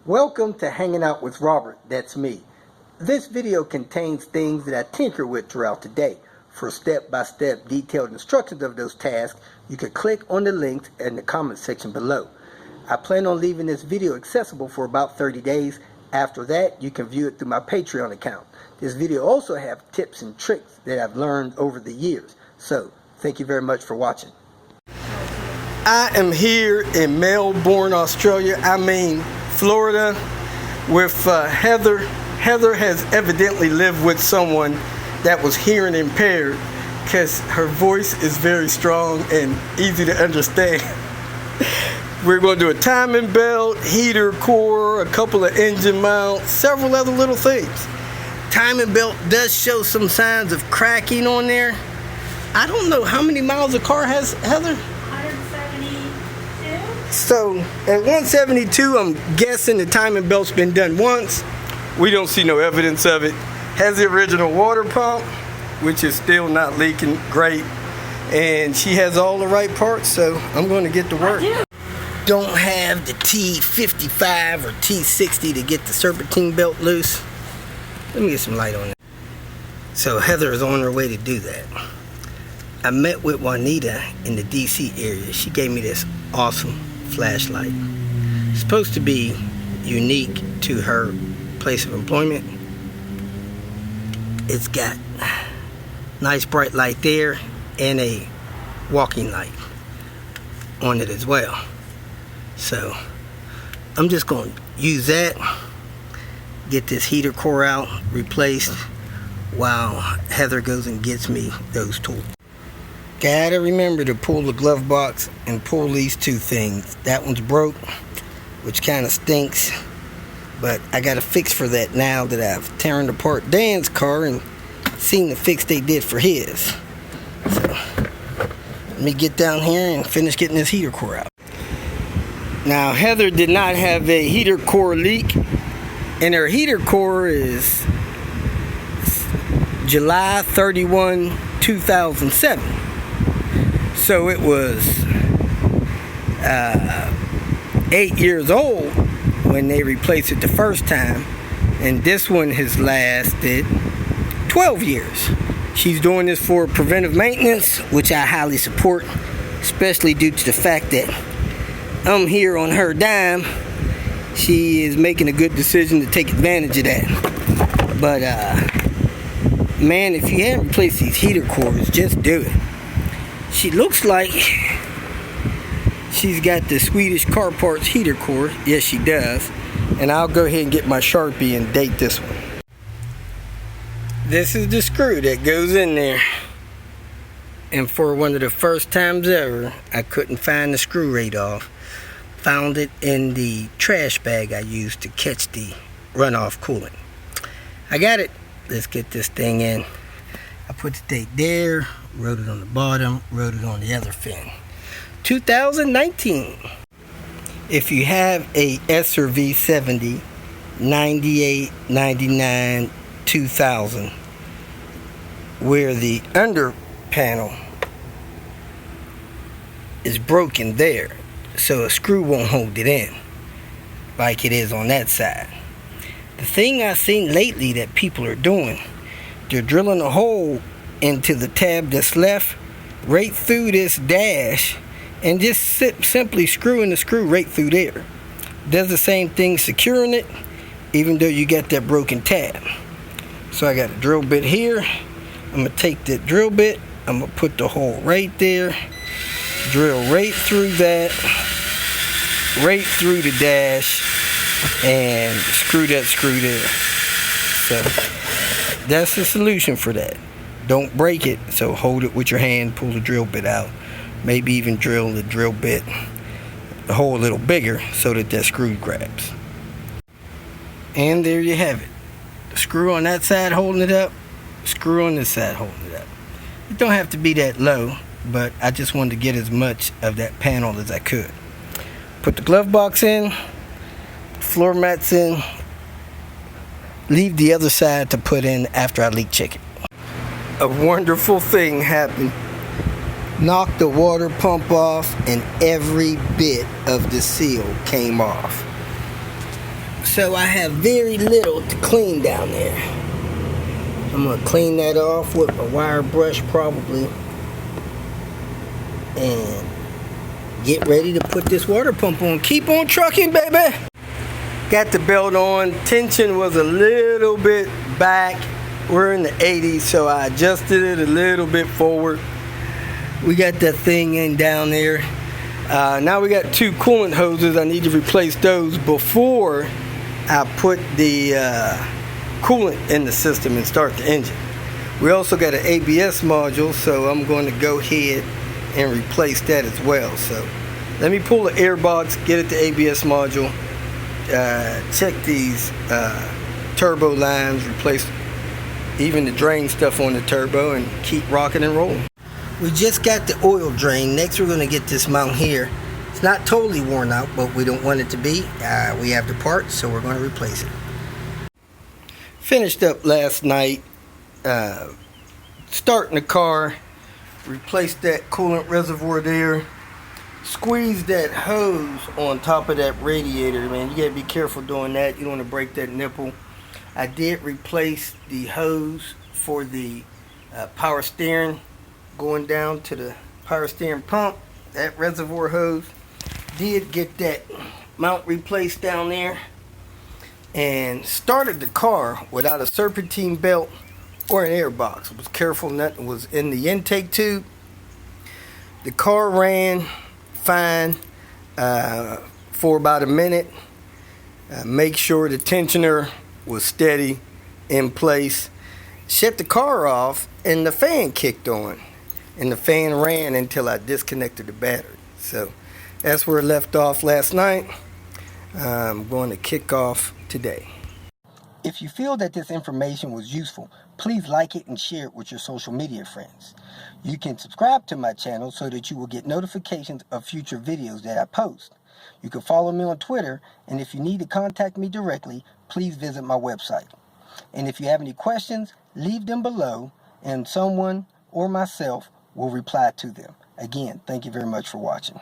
Welcome to Hanging Out with Robert, that's me. This video contains things that I tinker with throughout the day. For step-by-step detailed instructions of those tasks, you can click on the links in the comment section below. I plan on leaving this video accessible for about 30 days. After that, you can view it through my Patreon account. This video also has tips and tricks that I've learned over the years. So, thank you very much for watching. I am here in Melbourne, Australia. Florida, with Heather. Heather has evidently lived with someone that was hearing impaired because her voice is very strong and easy to understand. We're going to do a timing belt, heater core, a couple of engine mounts, several other little things. Timing belt does show some signs of cracking on there. I don't know how many miles the car has, Heather? So at 172, I'm guessing the timing belt's been done once. We don't see no evidence of it. Has the original water pump, which is still not leaking great. And she has all the right parts, so I'm going to get to work. Don't have the T55 or T60 to get the serpentine belt loose. Let me get some light on it. So Heather is on her way to do that. I met with Juanita in the DC area. She gave me this awesome flashlight. It's supposed to be unique to her place of employment. It's got nice bright light there and a walking light on it as well. So I'm just going to use that, get this heater core out, replaced, while Heather goes and gets me those tools. Gotta remember to pull the glove box and pull these two things. That one's broke, which kind of stinks, but I got a fix for that now that I've torn apart Dan's car and seen the fix they did for his. So let me get down here and finish getting this heater core out. Now Heather did not have a heater core leak, and her heater core is July 31, 2007. So it was 8 years old when they replaced it the first time, and this one has lasted 12 years. She's doing this for preventive maintenance, which I highly support, especially due to the fact that I'm here on her dime. She is making a good decision to take advantage of that. But man, if you haven't replaced these heater cores, just do it. She looks like she's got the Swedish car parts heater core. Yes, she does. And I'll go ahead and get my Sharpie and date this one. This is the screw that goes in there. And for one of the first times ever, I couldn't find the screw right off. Found it in the trash bag I used to catch the runoff coolant. I got it. Let's get this thing in. I put the date there, wrote it on the bottom, wrote it on the other fin. 2019. If you have a V70 98, 99, 2000, where the under panel is broken there, so a screw won't hold it in like it is on that side. The thing I've seen lately that people are doing, they're drilling a hole into the tab that's left right through this dash and just simply screwing the screw right through there. Does the same thing securing it, even though you got that broken tab. So I got a drill bit here. I'm going to take that drill bit, I'm going to put the hole right there, drill right through that, right through the dash, and screw that screw there. So that's the solution for that. Don't break it, so hold it with your hand, pull the drill bit out, maybe even drill the drill bit the hole a little bigger so that that screw grabs. And there you have it. The screw on that side holding it up, screw on this side holding it up. It don't have to be that low, but I just wanted to get as much of that panel as I could. Put the glove box in, floor mats in, leave the other side to put in after I leak check it. A wonderful thing happened. Knocked the water pump off and every bit of the seal came off. So I have very little to clean down there. I'm going to clean that off with a wire brush probably. And get ready to put this water pump on. Keep on trucking, baby. Got the belt on. Tension was a little bit back. We're in the 80s, so I adjusted it a little bit forward. We got that thing in down there. Now we got 2 coolant hoses. I need to replace those before I put the coolant in the system and start the engine. We also got an ABS module, so I'm going to go ahead and replace that as well. So let me pull the air box, get it the ABS module, check these turbo lines, replace even the drain stuff on the turbo, and keep rocking and rolling. We just got the oil drain. Next we're going to get this mount here. It's not totally worn out, but we don't want it to be. We have the parts, so we're going to replace it. Finished up last night starting the car. Replaced that coolant reservoir there. Squeeze that hose on top of that radiator, man. You gotta be careful doing that. You don't want to break that nipple. I did replace the hose for the power steering going down to the power steering pump. That reservoir hose. Did get that mount replaced down there. And started the car without a serpentine belt or an air box. I was careful nothing was in the intake tube. The car ran fine for about a minute. Make sure the tensioner was steady in place. Shut the car off and the fan kicked on. And the fan ran until I disconnected the battery. So that's where it left off last night. I'm going to kick off today. If you feel that this information was useful, please like it and share it with your social media friends. You can subscribe to my channel so that you will get notifications of future videos that I post. You can follow me on Twitter, and if you need to contact me directly, please visit my website. And if you have any questions, leave them below, and someone or myself will reply to them. Again, thank you very much for watching.